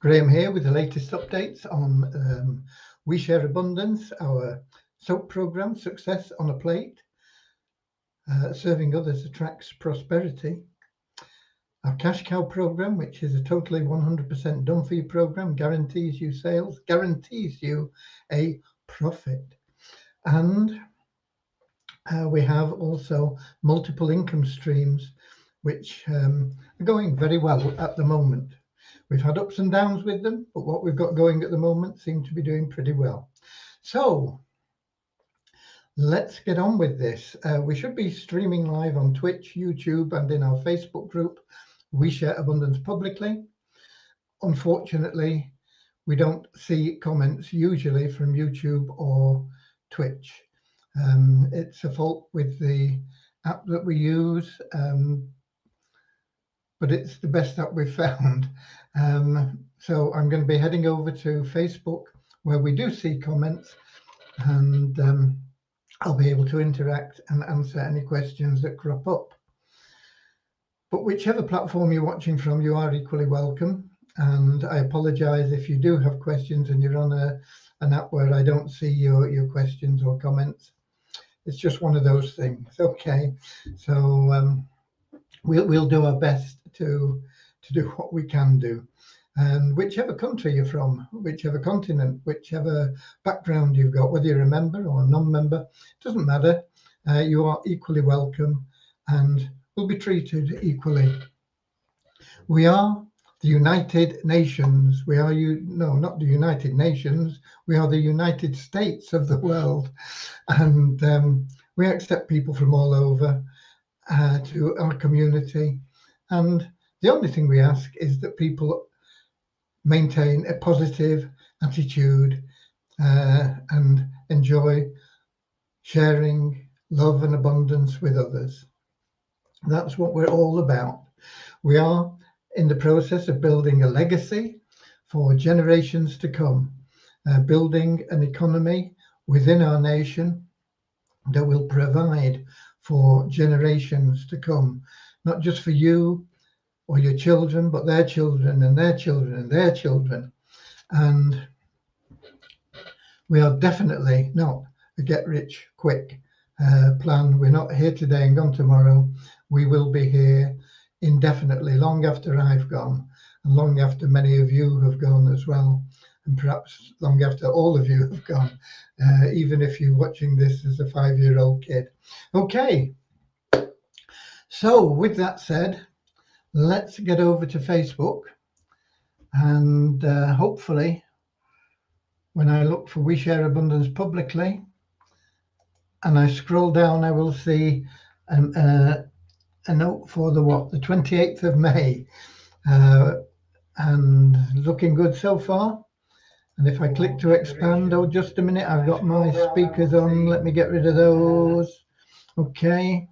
Graham here with the latest updates on We Share Abundance, our soap program, Success on a Plate. Serving others attracts prosperity. Our Cash Cow program, which is a totally 100% done for you program, guarantees you sales, guarantees you a profit. And we have also multiple income streams, which are going very well at the moment. We've had ups and downs with them, but what we've got going at the moment seem to be doing pretty well. So let's get on with this. We should be streaming live on Twitch, YouTube, and in our Facebook group, We Share Abundance Publicly. Unfortunately, we don't see comments usually from YouTube or Twitch. It's a fault with the app that we use, but it's the best app we've found. So I'm going to be heading over to Facebook where we do see comments, and I'll be able to interact and answer any questions that crop up. But whichever platform you're watching from, you are equally welcome. And I apologize if you do have questions and you're on an app where I don't see your questions or comments. It's just one of those things. Okay, so we'll do our best to do what we can do. And whichever country you're from, whichever continent, whichever background you've got, whether you're a member or a non-member, doesn't matter. You are equally welcome and will be treated equally. We are the United Nations. We are not the United Nations. We are the United States of the world, and we accept people from all over to our community. And the only thing we ask is that people maintain a positive attitude and enjoy sharing love and abundance with others. That's what we're all about. We are in the process of building a legacy for generations to come, building an economy within our nation that will provide for generations to come, not just for you or your children, but their children and their children and their children. And we are definitely not a get-rich-quick plan. We're not here today and gone tomorrow. We will be here indefinitely, long after I've gone, and long after many of you have gone as well, and perhaps long after all of you have gone, even if you're watching this as a 5-year-old kid. Okay, so with that said, let's get over to Facebook, and hopefully when I look for We Share Abundance Publicly and I scroll down, I will see a note for the 28th of May, and looking good so far. And if I click to expand, oh, just a minute, I've got my speakers on. Let me get rid of those. Okay.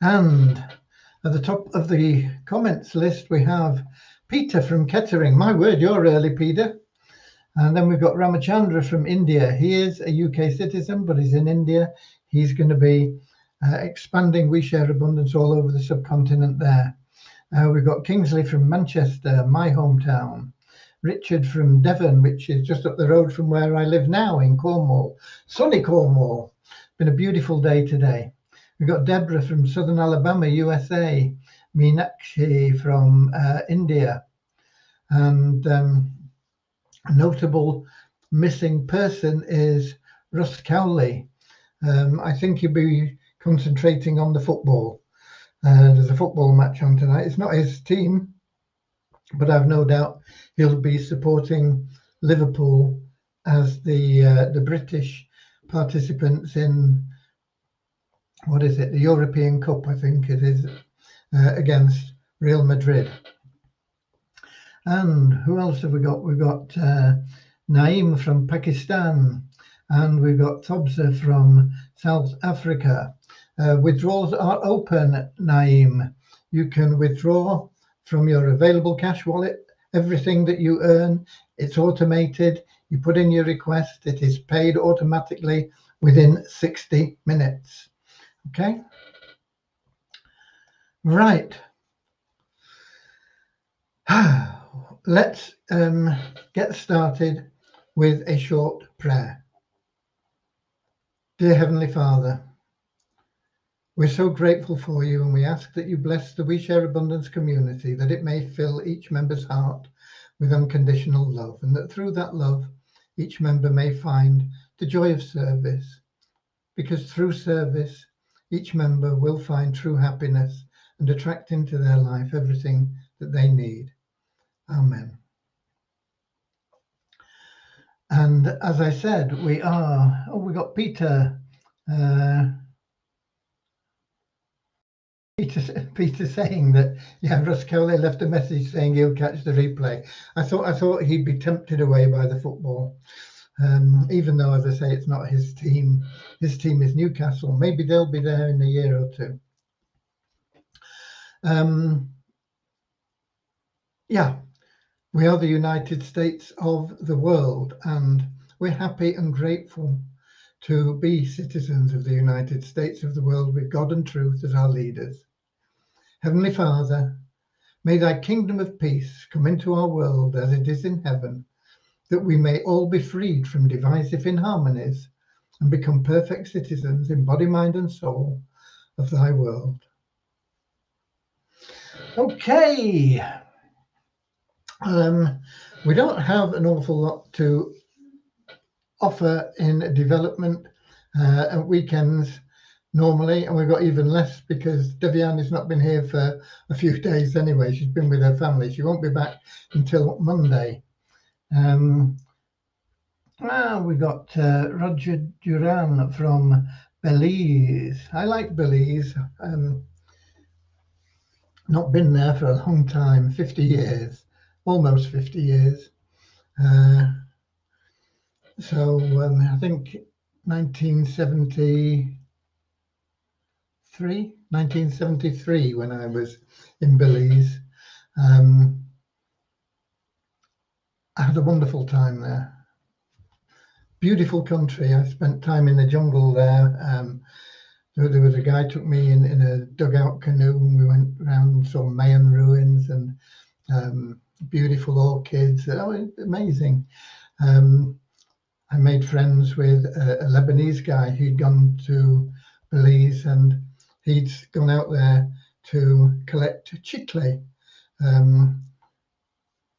And at the top of the comments list, we have Peter from Kettering. My word, you're early, Peter. And then we've got Ramachandra from India. He is a UK citizen, but he's in India. He's going to be expanding We Share Abundance all over the subcontinent there. We've got Kingsley from Manchester, my hometown. Richard from Devon, which is just up the road from where I live now in Cornwall. Sunny Cornwall. Been a beautiful day today. We've got Deborah from Southern Alabama, USA. Meenakshi from India. And a notable missing person is Russ Cowley. I think he'll be concentrating on the football. There's a football match on tonight. It's not his team, but I've no doubt he'll be supporting Liverpool as the British participants in, what is it, the European Cup, I think it is, against Real Madrid. And who else have we got? We've got Naeem from Pakistan, and we've got Thobsa from South Africa. Withdrawals are open, Naeem. You can withdraw from your available cash wallet everything that you earn. It's automated. You put in your request. It is paid automatically within 60 minutes. Okay? Right. Let's get started with a short prayer. Dear Heavenly Father, we're so grateful for you, and we ask that you bless the We Share Abundance community, that it may fill each member's heart with unconditional love, and that through that love, each member may find the joy of service, because through service, each member will find true happiness and attract into their life everything that they need. Amen. And as I said, we got Peter. Peter saying that, yeah, Russ Cowley left a message saying he'll catch the replay. I thought he'd be tempted away by the football, even though, as I say, it's not his team. His team is Newcastle. Maybe they'll be there in a year or two. Yeah, we are the United States of the world, and we're happy and grateful to be citizens of the United States of the world, with God and truth as our leaders. Heavenly Father, may thy kingdom of peace come into our world as it is in heaven, that we may all be freed from divisive inharmonies and become perfect citizens in body, mind, and soul of thy world. Okay. We don't have an awful lot to offer in development at weekends normally, and we've got even less because Devian has not been here for a few days anyway. She's been with her family. She won't be back until Monday. We got Roger Duran from Belize. I like Belize. Not been there for a long time, 50 years, almost 50 years. I think 1973 when I was in Belize. I had a wonderful time there. Beautiful country. I spent time in the jungle there. There was a guy took me in a dugout canoe, and we went around and saw Mayan ruins and beautiful orchids. Oh, amazing. I made friends with a Lebanese guy who'd gone to Belize, and he'd gone out there to collect chicle,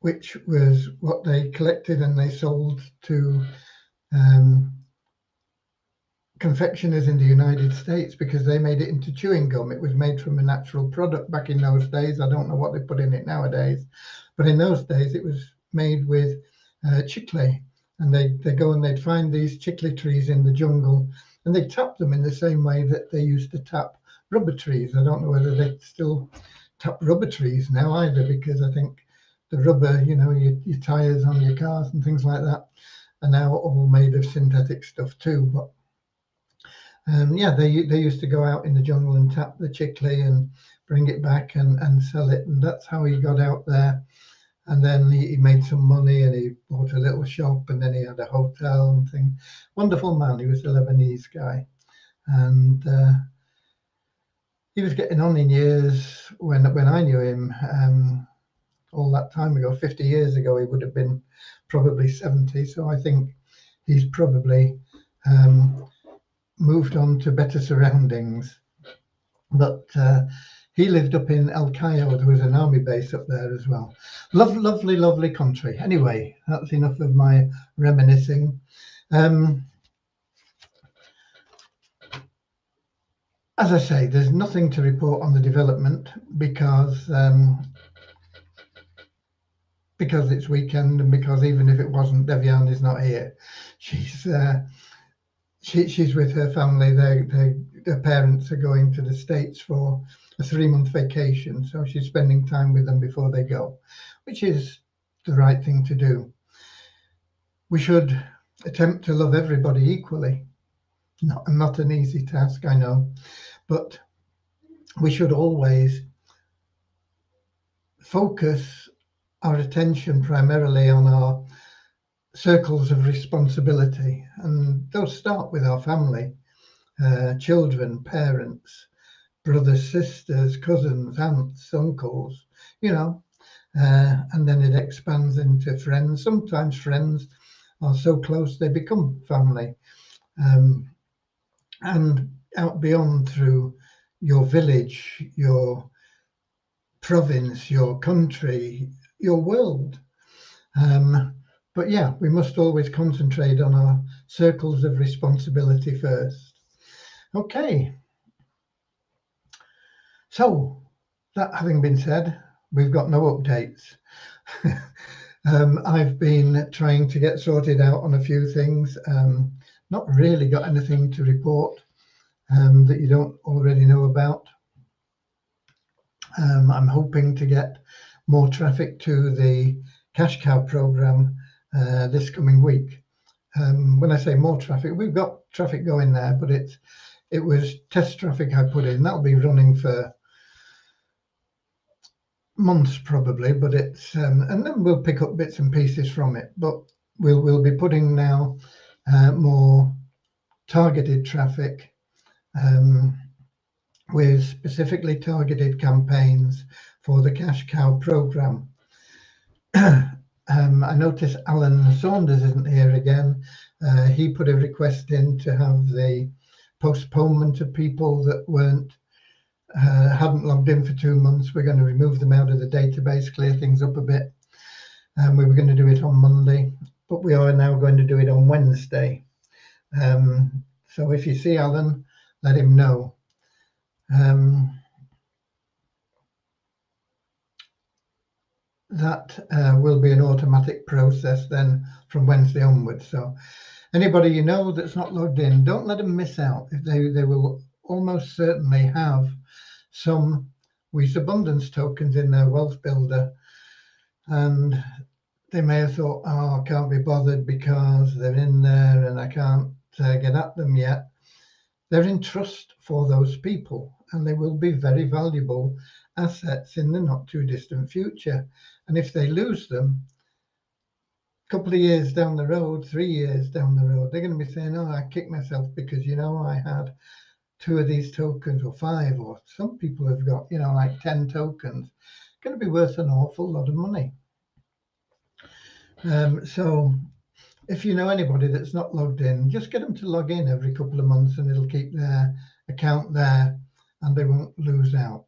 which was what they collected and they sold to confectioners in the United States, because they made it into chewing gum. It was made from a natural product back in those days. I don't know what they put in it nowadays, but in those days it was made with chicle. And they go and they'd find these chicle trees in the jungle, and they tap them in the same way that they used to tap rubber trees. I don't know whether they still tap rubber trees now either, because I think the rubber, your tires on your cars and things like that, are now all made of synthetic stuff too. But they used to go out in the jungle and tap the chicle and bring it back and sell it, and that's how he got out there. And then he made some money, and he bought a little shop, and then he had a hotel and thing. Wonderful man. He was a Lebanese guy, and he was getting on in years when I knew him. All that time ago, 50 years ago, he would have been probably 70. So I think he's probably moved on to better surroundings. But he lived up in El Cayo. There was an army base up there as well. Lovely, lovely country. Anyway, that's enough of my reminiscing. As I say, there's nothing to report on the development because it's weekend, and because even if it wasn't, Devian is not here. She's with her family. Their parents are going to the States for a 3-month vacation, so she's spending time with them before they go, which is the right thing to do. We should attempt to love everybody equally. Not an easy task, I know, but we should always focus our attention primarily on our circles of responsibility, and those start with our family, children, parents, brothers, sisters, cousins, aunts, uncles, and then it expands into friends. Sometimes friends are so close they become family, and out beyond through your village, your province, your country, your world. But yeah, we must always concentrate on our circles of responsibility first. Okay. So that having been said, we've got no updates. I've been trying to get sorted out on a few things. Not really got anything to report that you don't already know about. I'm hoping to get more traffic to the cash cow program this coming week. When I say more traffic, we've got traffic going there, but it was test traffic I put in. That'll be running for months probably, but it's and then we'll pick up bits and pieces from it. But we'll be putting now more targeted traffic with specifically targeted campaigns for the cash cow program. I notice Alan Saunders isn't here again. He put a request in to have the postponement of people that hadn't logged in for 2 months. We're going to remove them out of the database, clear things up a bit. We were going to do it on Monday, but we are now going to do it on Wednesday. So if you see Alan, let him know. That will be an automatic process then from Wednesday onwards. So anybody you know that's not logged in, don't let them miss out. If they will almost certainly have some Share Abundance tokens in their wealth builder, and they may have thought, oh, I can't be bothered because they're in there and I can't get at them yet. They're in trust for those people, and they will be very valuable assets in the not too distant future. And if they lose them a couple of years down the road, 3 years down the road, they're going to be saying, oh, I kicked myself because, I had 2 of these tokens or 5, or some people have got, like 10 tokens. It's going to be worth an awful lot of money. So if you know anybody that's not logged in, just get them to log in every couple of months and it'll keep their account there and they won't lose out.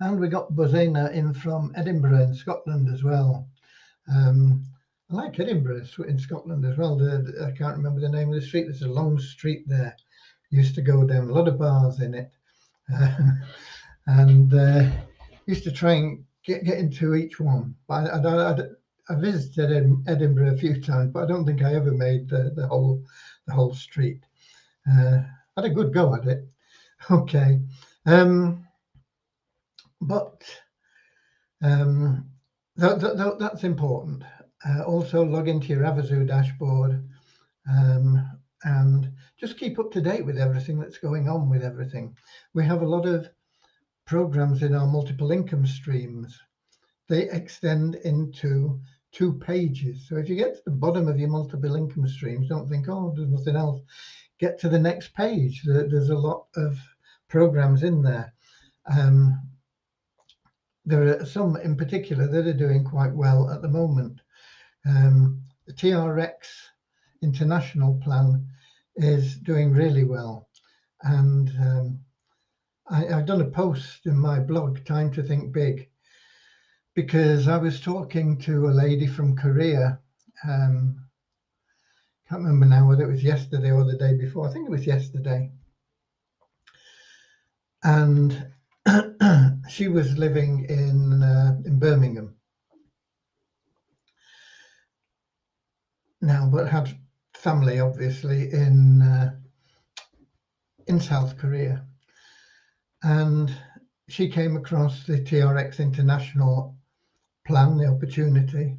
And we got Buzina in from Edinburgh in Scotland as well. I like Edinburgh in Scotland as well. I can't remember the name of the street. There's a long street there. Used to go down, a lot of bars in it. And used to try and get into each one. But I visited Edinburgh a few times, but I don't think I ever made the whole street. Had a good go at it. Okay. But that's important. Also log into your Avazu dashboard and just keep up to date with everything that's going on with everything. We have a lot of programs in our multiple income streams. They extend into 2 pages. So if you get to the bottom of your multiple income streams, don't think, oh, there's nothing else. Get to the next page. There's a lot of programs in there. There are some in particular that are doing quite well at the moment. The TRX International plan is doing really well. And I've done a post in my blog, Time to Think Big, because I was talking to a lady from Korea. Can't remember now whether it was yesterday or the day before. I think it was yesterday. And she was living in Birmingham now, but had family obviously in South Korea. And she came across the TRX International plan, the opportunity,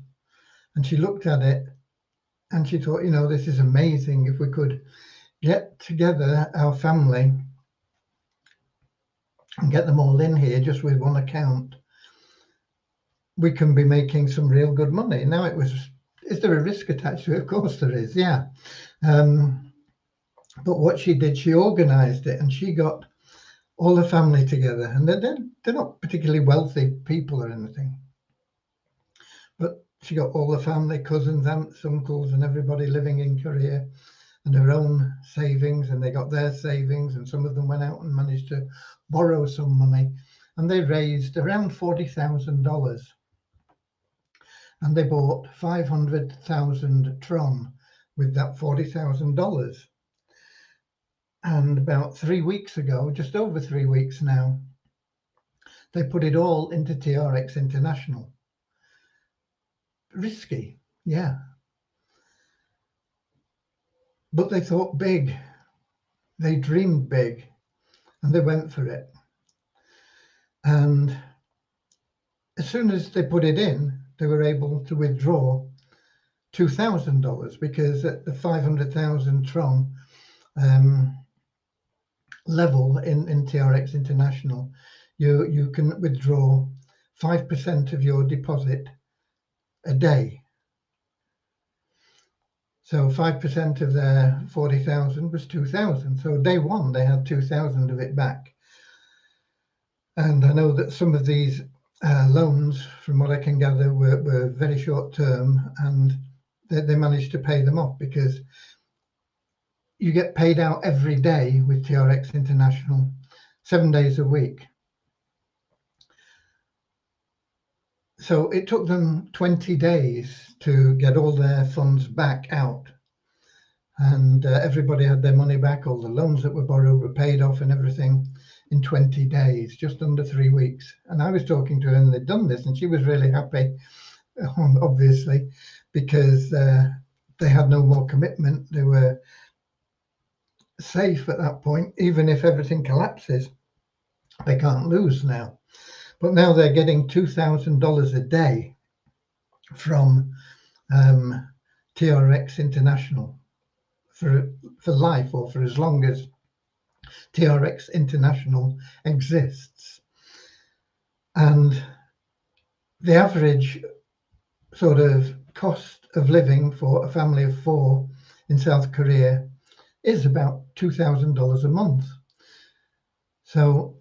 and she looked at it and she thought, this is amazing. If we could get together our family and get them all in here just with one account, we can be making some real good money. Now is there a risk attached to it? Of course there is, yeah. But what she did, she organized it and she got all the family together, and they're not particularly wealthy people or anything, but she got all the family, cousins, aunts, uncles, and everybody living in Korea, and her own savings, and they got their savings, and some of them went out and managed to borrow some money, and they raised around $40,000, and they bought 500,000 tron with that $40,000. And about 3 weeks ago, just over 3 weeks now, they put it all into TRX International. Risky, yeah. But they thought big. They dreamed big, and they went for it. And as soon as they put it in, they were able to withdraw $2,000, because at the 500,000 tron level in TRX International, you can withdraw 5% of your deposit a day. So 5% of their 40,000 was 2,000. So day one, they had 2,000 of it back. And I know that some of these loans, from what I can gather, were very short term, and they managed to pay them off, because you get paid out every day with TRX International, 7 days a week. So it took them 20 days to get all their funds back out. And everybody had their money back. All the loans that were borrowed were paid off and everything in 20 days, just under 3 weeks. And I was talking to her, and they'd done this, and she was really happy, obviously, because they had no more commitment. They were safe at that point. Even if everything collapses, they can't lose now. But now they're getting $2,000 a day from TRX International for life, or for as long as TRX International exists. And the average sort of cost of living for a family of 4 in South Korea is about $2,000 a month. So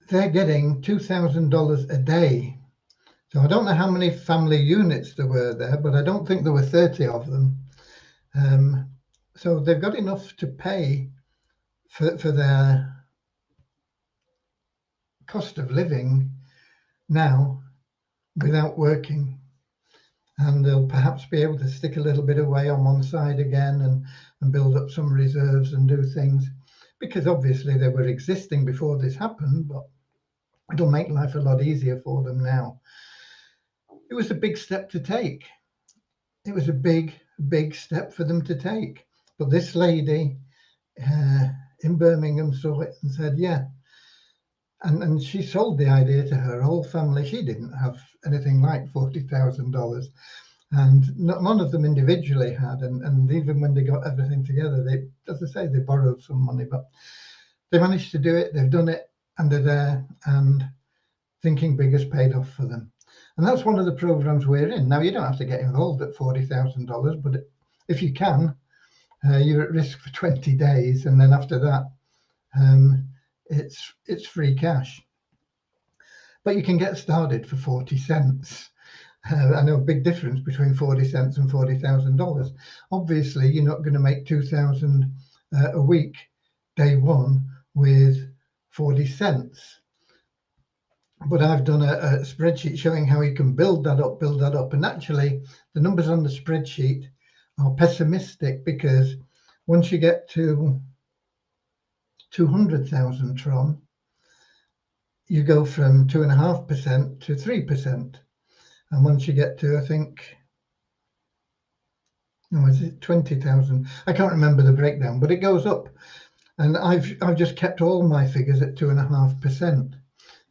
they're getting $2,000 a day. So I don't know how many family units there were there, but I don't think there were 30 of them. So they've got enough to pay for their cost of living now without working. And they'll perhaps be able to stick a little bit away on one side again, and build up some reserves and do things, because obviously they were existing before this happened, but it'll make life a lot easier for them now. It was a big step to take. It was a big step for them to take. But this lady in Birmingham saw it and said, yeah. And she sold the idea to her whole family. She didn't have anything like $40,000. And none of them individually had. And even when they got everything together, they, as I say, they borrowed some money, but they managed to do it. They've done it, and they're there, and thinking big has paid off for them. And that's one of the programs we're in. Now, you don't have to get involved at $40,000, but if you can, you're at risk for 20 days. And then after that, it's free cash. But you can get started for 40 cents. I know a big difference between 40 cents and $40,000. Obviously, you're not going to make 2,000 a week day one with 40 cents. But I've done a spreadsheet showing how you can build that up. And actually, the numbers on the spreadsheet are pessimistic, because once you get to 200,000 tron, you go from 2.5% to 3%. And once you get to, I think, no, is it 20,000? I can't remember the breakdown, but it goes up. And I've just kept all my figures at 2.5%.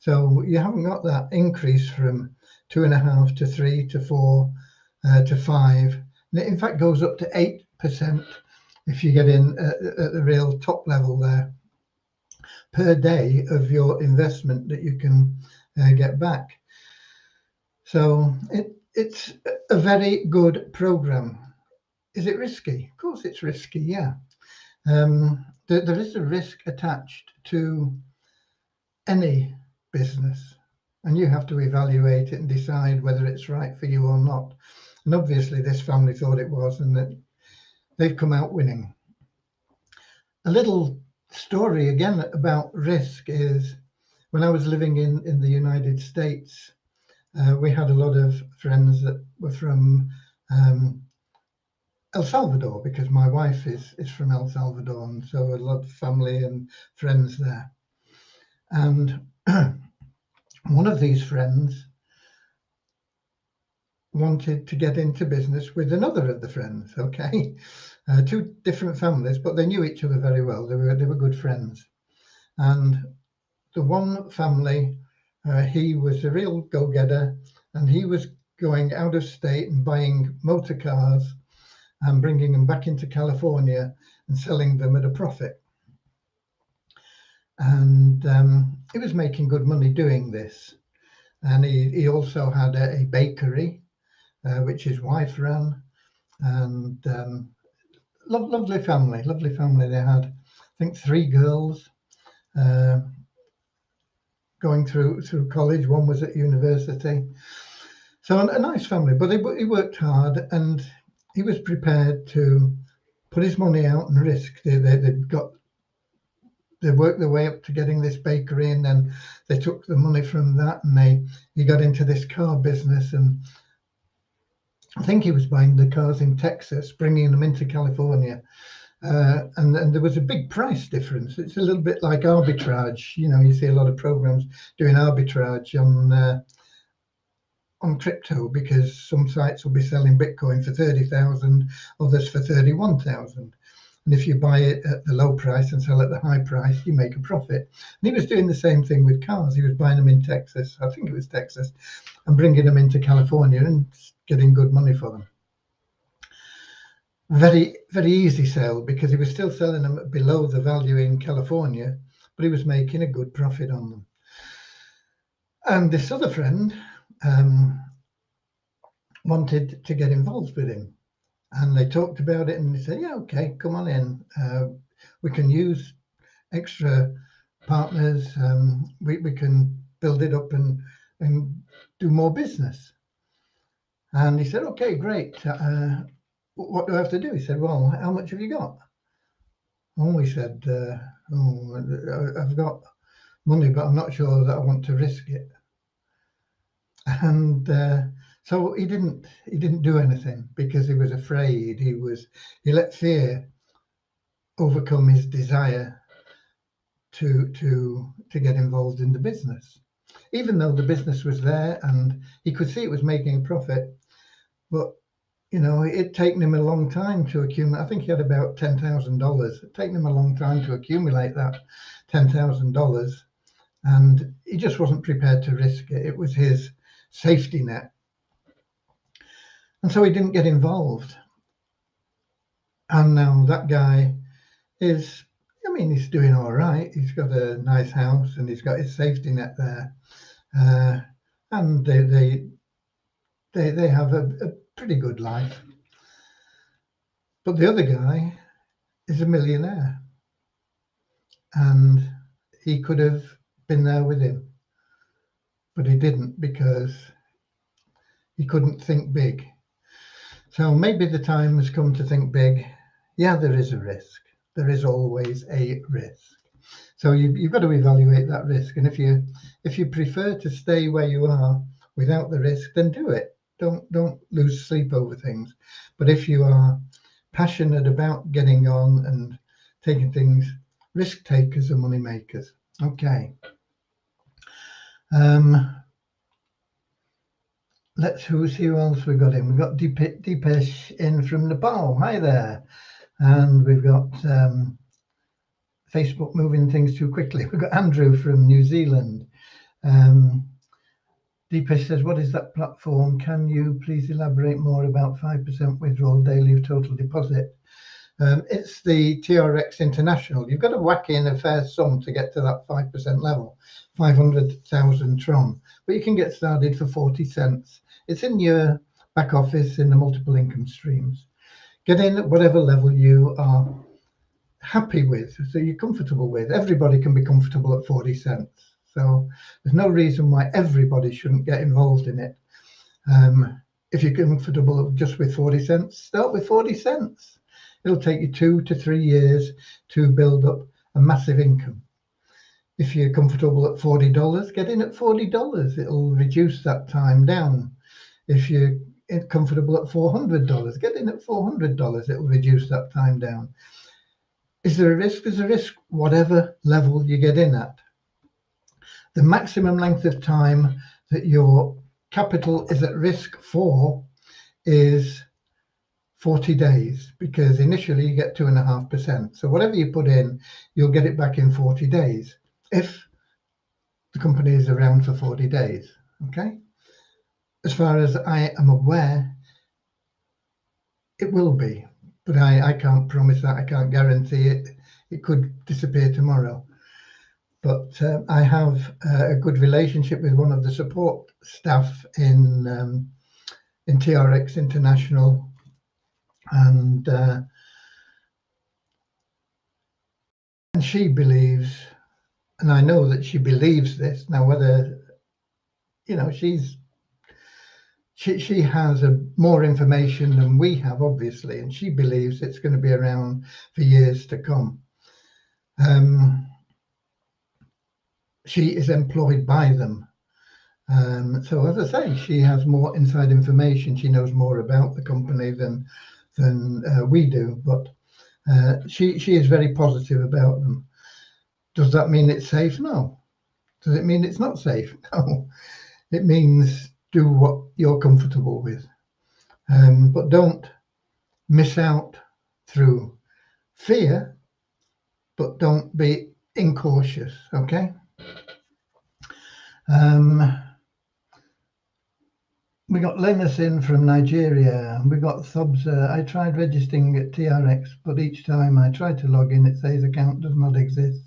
So you haven't got that increase from 2.5 to 3 to 4 to 5. And it in fact goes up to 8% if you get in at the real top level there, per day of your investment that you can get back. So it's a very good program. Is it risky? Of course it's risky, yeah. there is a risk attached to any business, and you have to evaluate it and decide whether it's right for you or not. And obviously this family thought it was, and that they've come out winning. A little story again about risk is when I was living in the United States, we had a lot of friends that were from El Salvador, because my wife is from El Salvador, and so a lot of family and friends there. And one of these friends wanted to get into business with another of the friends. Okay, two different families, but they knew each other very well. They were good friends. And the one family, he was a real go-getter, and he was going out of state and buying motor cars and bringing them back into California and selling them at a profit. And he was making good money doing this. And he also had a bakery, which his wife ran. And lovely family. They had, I think, 3 girls going through college. One was at university. So a nice family, but he worked hard, and he was prepared to put his money out and risk. They worked their way up to getting this bakery, and then they took the money from that, and he got into this car business. And I think he was buying the cars in Texas, bringing them into California. And there was a big price difference. It's a little bit like arbitrage. You see a lot of programs doing arbitrage on crypto, because some sites will be selling Bitcoin for 30,000, others for 31,000. And if you buy it at the low price and sell at the high price, you make a profit. And he was doing the same thing with cars. He was buying them in Texas, I think it was Texas, and bringing them into California and getting good money for them. Very, very easy sale, because he was still selling them below the value in California, but he was making a good profit on them. And this other friend wanted to get involved with him, and they talked about it, and he said, yeah, okay, come on in. We can use extra partners. We can build it up and do more business. And he said, okay, great. What do I have to do? He said, well, how much have you got? Oh, he said, I've got money, but I'm not sure that I want to risk it. And so he didn't do anything, because he was afraid. He let fear overcome his desire to get involved in the business, even though the business was there and he could see it was making a profit. But it'd taken him a long time to accumulate. I think he had about $10,000. It'd taken him a long time to accumulate that $10,000, and he just wasn't prepared to risk it. It was his safety net. And so he didn't get involved. And now that guy he's doing all right. He's got a nice house, and he's got his safety net there. And they have a pretty good life. But the other guy is a millionaire, and he could have been there with him, but he didn't, because he couldn't think big. So maybe the time has come to think big. Yeah, there is a risk. There is always a risk. So you've got to evaluate that risk. And if you prefer to stay where you are without the risk, then do it. Don't lose sleep over things. But if you are passionate about getting on and taking things, risk takers are money makers. Okay. Let's see who else we got in. We've got Deepesh in from Nepal. Hi there. And we've got Facebook moving things too quickly. We've got Andrew from New Zealand. Deepesh says, what is that platform? Can you please elaborate more about 5% withdrawal daily of total deposit? It's the TRX International. You've got to whack in a fair sum to get to that 5% level, 500,000 Tron. But you can get started for 40 cents. It's in your back office in the multiple income streams. Get in at whatever level you are happy with, so you're comfortable with. Everybody can be comfortable at 40 cents. So there's no reason why everybody shouldn't get involved in it. If you're comfortable just with 40 cents, start with 40 cents. It'll take you 2 to 3 years to build up a massive income. If you're comfortable at $40, get in at $40. It'll reduce that time down. If you're comfortable at $400, get in at $400. It'll reduce that time down. Is there a risk? There's a risk, whatever level you get in at. The maximum length of time that your capital is at risk for is 40 days, because initially you get 2.5%. So whatever you put in, you'll get it back in 40 days if the company is around for 40 days. Okay. As far as I am aware, it will be, but I can't promise that. I can't guarantee it. It could disappear tomorrow. But I have a good relationship with one of the support staff in TRX International, and she believes, and I know that she believes this. Now, whether, you know, she has more information than we have, obviously, and she believes it's going to be around for years to come. She is employed by them. So as I say, she has more inside information. She knows more about the company than we do, but she is very positive about them. Does that mean it's safe? No. Does it mean it's not safe? No. It means do what you're comfortable with, but don't miss out through fear, but don't be incautious. Okay. We got Linus in from Nigeria. We got Thubs. I tried registering at TRX, but each time I try to log in, it says account does not exist,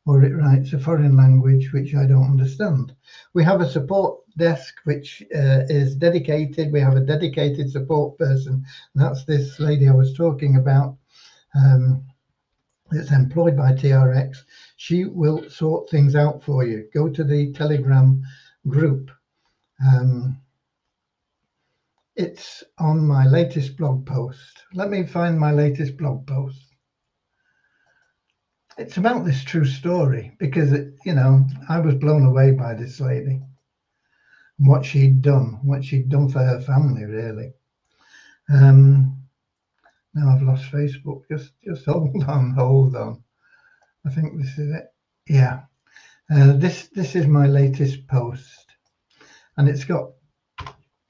or it writes a foreign language, which I don't understand. We have a support desk which is dedicated. We have a dedicated support person. And that's this lady I was talking about. It's employed by TRX. She will sort things out for you. Go to the Telegram group. It's on my latest blog post. Let me find my latest blog post. It's about this true story, because I was blown away by this lady, what she'd done for her family, really. Now I've lost Facebook. Just hold on. I think this is it. Yeah. This is my latest post, and it's got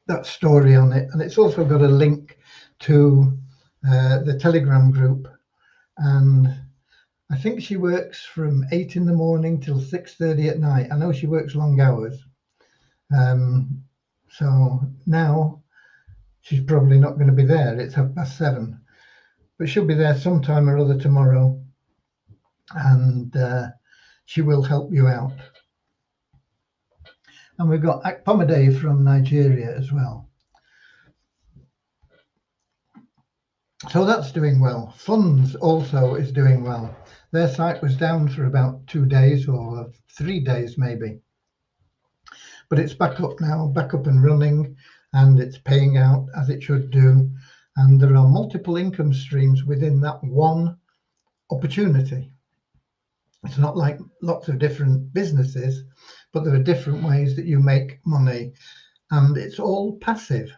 that story on it, and it's also got a link to the Telegram group. And I think she works from 8 in the morning till 6:30 at night. I know she works long hours. So now she's probably not going to be there. It's 7:30, but she'll be there sometime or other tomorrow, and she will help you out. And we've got Akpomade from Nigeria as well. So that's doing well. Funds also is doing well. Their site was down for about 2 days or 3 days maybe. But it's back up now, back up and running, and it's paying out as it should do. And there are multiple income streams within that one opportunity. It's not like lots of different businesses, but there are different ways that you make money, and it's all passive.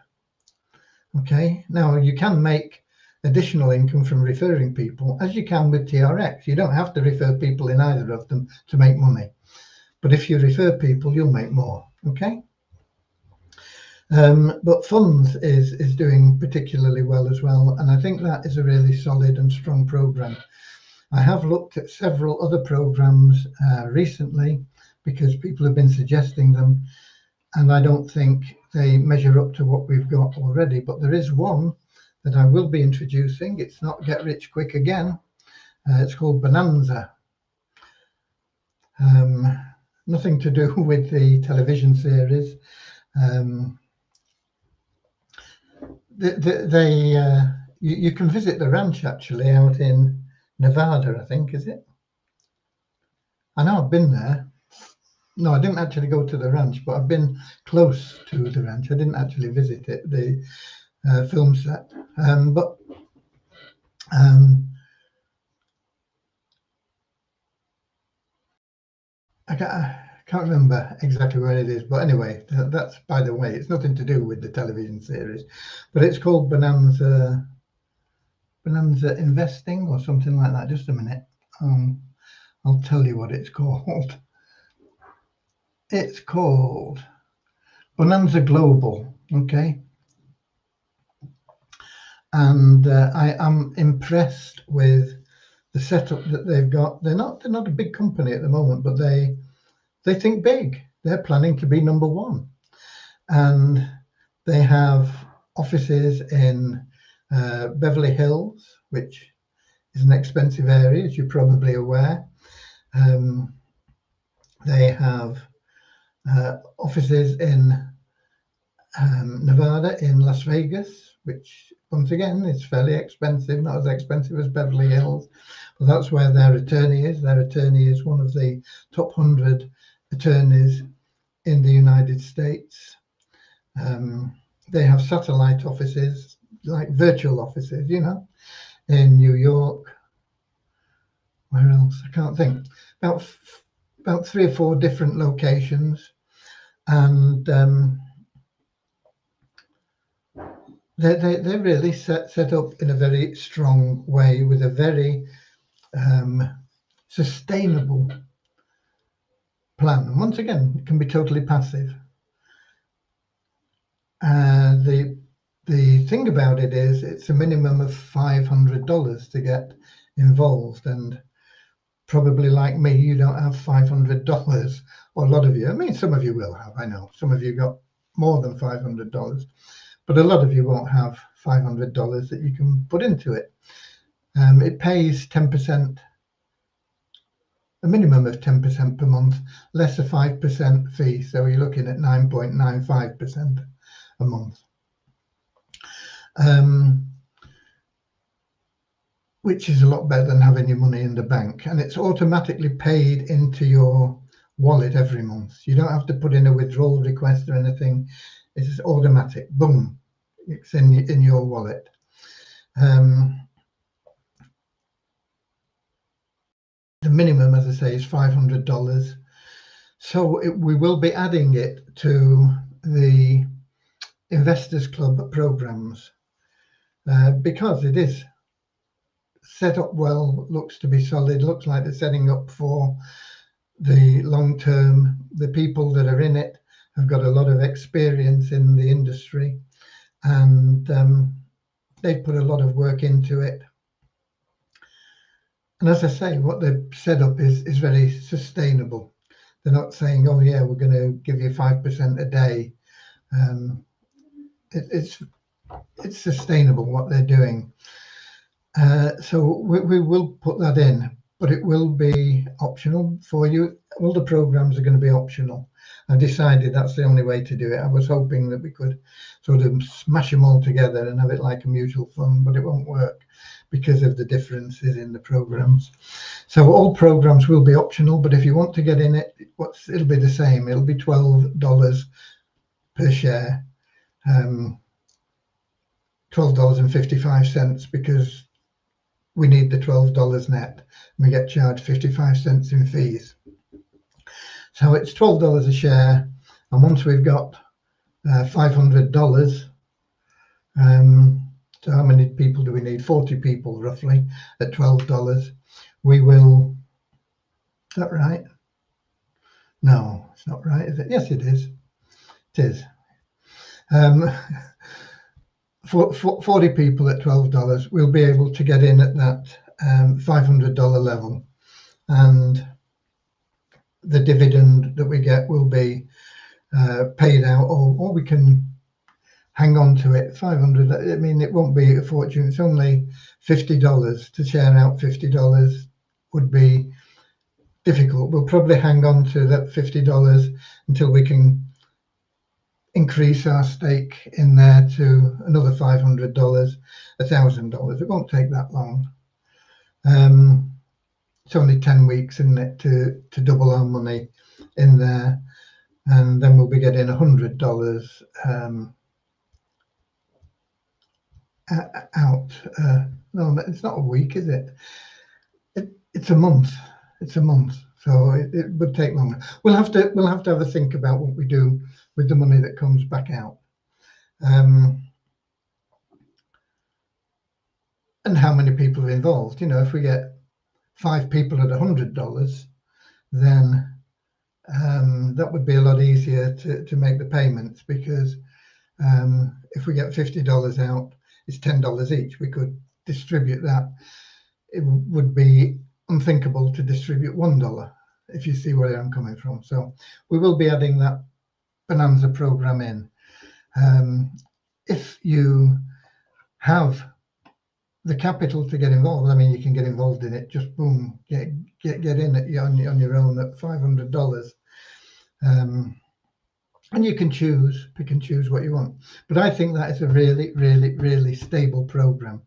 Okay, now you can make additional income from referring people, as you can with TRX. You don't have to refer people in either of them to make money, but if you refer people, you'll make more. Okay. But funds is doing particularly well as well, and I think that is a really solid and strong program. I have looked at several other programs recently, because people have been suggesting them, and I don't think they measure up to what we've got already. But there is one that I will be introducing. It's not get rich quick again. It's called Bonanza. Nothing to do with the television series. You can visit the ranch actually out in Nevada, I think, is it? I know I've been there. No, I didn't actually go to the ranch, but I've been close to the ranch. I didn't actually visit it, the film set. But I can't remember exactly where it is. But anyway, that's by the way. It's nothing to do with the television series, but it's called Bonanza Investing or something like that. Just a minute. I'll tell you what it's called. It's called Bonanza Global. Okay. And I am impressed with the setup that they've got. They're not a big company at the moment, but they think big. They're planning to be number one, and they have offices in Beverly Hills, which is an expensive area, as you're probably aware. They have offices in Nevada, in Las Vegas, which once again is fairly expensive, not as expensive as Beverly Hills, but that's where their attorney is. Their attorney is one of the top 100 attorneys in the United States. They have satellite offices, like virtual offices, in New York. Where else? I can't think. About 3 or 4 different locations, and they're really set up in a very strong way with a very sustainable plan. And once again, it can be totally passive. The thing about it is it's a minimum of $500 to get involved, and probably like me, you don't have $500, or a lot of you. I mean, some of you will have. I know some of you got more than $500, but a lot of you won't have $500 that you can put into it. It pays 10%, a minimum of 10% per month, less a 5% fee. So you're looking at 9.95% a month, which is a lot better than having your money in the bank. And it's automatically paid into your wallet every month. You don't have to put in a withdrawal request or anything. It's automatic. Boom. It's in your wallet. The minimum, as I say, is $500. So we will be adding it to the Investors Club programs because it is set up well, looks to be solid, looks like they're setting up for the long term. The people that are in it have got a lot of experience in the industry, and they've put a lot of work into it. And as I say, what they've set up is very sustainable. They're not saying, oh yeah, we're going to give you 5% a day. It's sustainable what they're doing. So we will put that in, but it will be optional for you. All the programs are going to be optional. I decided that's the only way to do it. I was hoping that we could sort of smash them all together and have it like a mutual fund, but it won't work because of the differences in the programs. So all programs will be optional, but if you want to get in it, it'll be the same. It'll be $12 per share, $12.55, because we need the $12 net. We get charged 55 cents in fees. So it's $12 a share. And once we've got $500, so how many people do we need? 40 people roughly at $12. We will, is that right? No, it's not right, is it? Yes, it is. It is. 40 people at $12, we'll be able to get in at that $500 level, and the dividend that we get will be paid out, or we can hang on to it. 500, I mean, it won't be a fortune. It's only $50. To share out $50 would be difficult. We'll probably hang on to that $50 until we can increase our stake in there to another $500, $1,000. It won't take that long. It's only 10 weeks, isn't it, to double our money in there, and then we'll be getting $100 out. No, it's not a week, is it? It's a month. It's a month, so it would take longer. We'll have to have a think about what we do with the money that comes back out, and how many people are involved. You know, if we get 5 people at $100, then that would be a lot easier to make the payments, because if we get $50 out, it's $10 each. We could distribute that. It would be unthinkable to distribute $1, if you see where I'm coming from. So we will be adding that Bonanza program in. If you have the capital to get involved, I mean, you can get involved in it. Just boom, get in it on your own at $500. And you can pick and choose what you want. But I think that is a really, really, really stable program.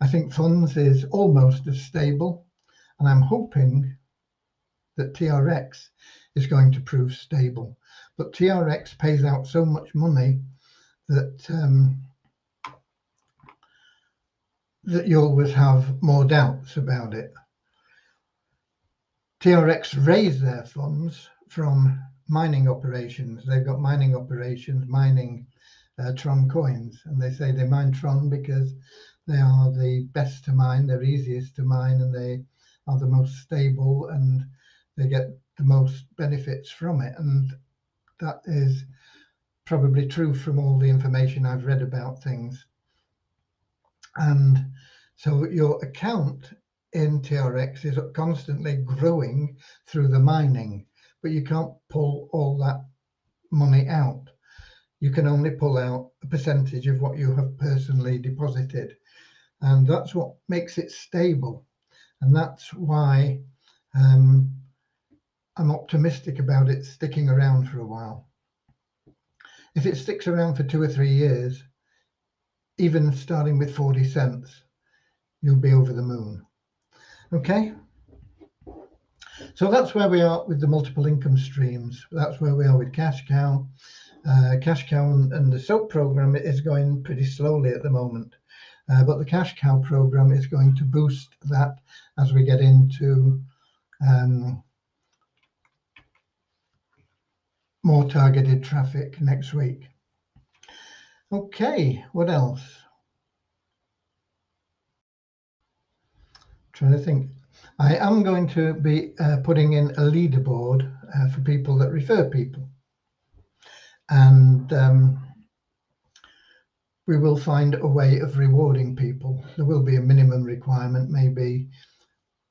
I think funds is almost as stable, and I'm hoping that TRX is going to prove stable. But TRX pays out so much money that that you always have more doubts about it. TRX raise their funds from mining operations. They've got mining operations mining Tron coins, and they say they mine Tron because they are the best to mine, they're easiest to mine, and they are the most stable, and they get the most benefits from it. And that is probably true from all the information I've read about things. And so your account in TRX is constantly growing through the mining, but you can't pull all that money out. You can only pull out a percentage of what you have personally deposited. And that's what makes it stable. And that's why I'm optimistic about it sticking around for a while. If it sticks around for 2 or 3 years, even starting with 40 cents, you'll be over the moon. Okay? So that's where we are with the multiple income streams. That's where we are with Cash Cow. Cash Cow and the soap program is going pretty slowly at the moment. But the Cash Cow program is going to boost that as we get into more targeted traffic next week. Okay, what else? Trying to think. I am going to be putting in a leaderboard for people that refer people. And we will find a way of rewarding people. There will be a minimum requirement, maybe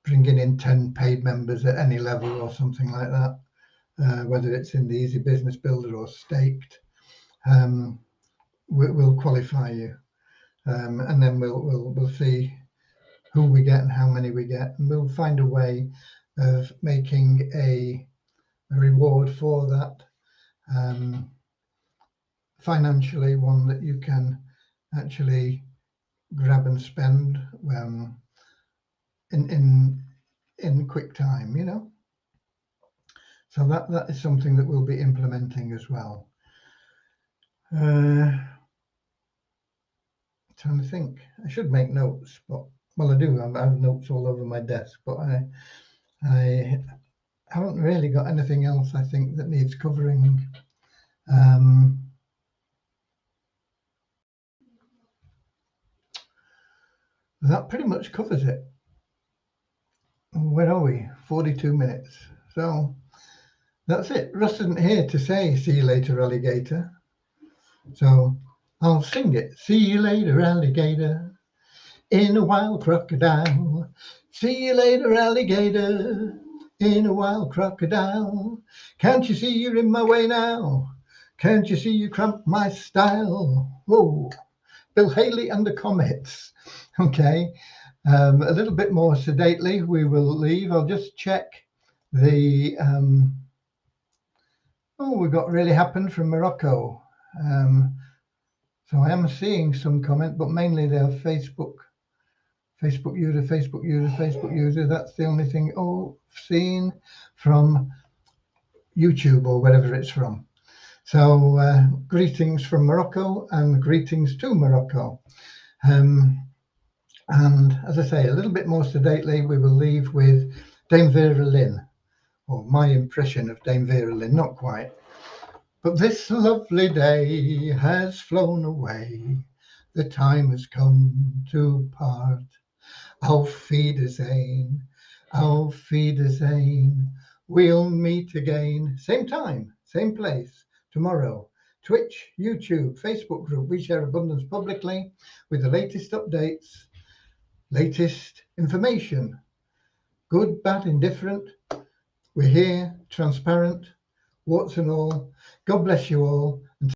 bringing in 10 paid members at any level or something like that, whether it's in the Easy Business Builder or staked. We'll qualify you, and then we'll see who we get and how many we get, and we'll find a way of making a reward for that, financially, one that you can actually grab and spend in quick time, you know. So that is something that we'll be implementing as well. Trying to think. I should make notes, but well, I do. I have notes all over my desk, but I haven't really got anything else I think that needs covering. That pretty much covers it. Where are we? 42 minutes. So that's it. Russ isn't here to say see you later, alligator. So I'll sing it. See you later, alligator, in a wild crocodile. See you later, alligator, in a wild crocodile. Can't you see you're in my way now? Can't you see you cramp my style? Whoa, Bill Haley and the Comets. Okay, a little bit more sedately we will leave. I'll just check the oh, we got really happened from Morocco. So I am seeing some comment, but mainly they're Facebook Facebook user, Facebook user, Facebook user. That's the only thing I've seen from YouTube or wherever it's from. So greetings from Morocco and greetings to Morocco. And as I say, a little bit more sedately, we will leave with Dame Vera Lynn, or my impression of Dame Vera Lynn, not quite. But this lovely day has flown away. The time has come to part. Auf Wiedersehen, auf Wiedersehen. We'll meet again, same time, same place, tomorrow. Twitch, YouTube, Facebook group, we share abundance publicly with the latest updates, latest information, good, bad, indifferent. We're here, transparent, warts and all. God bless you all.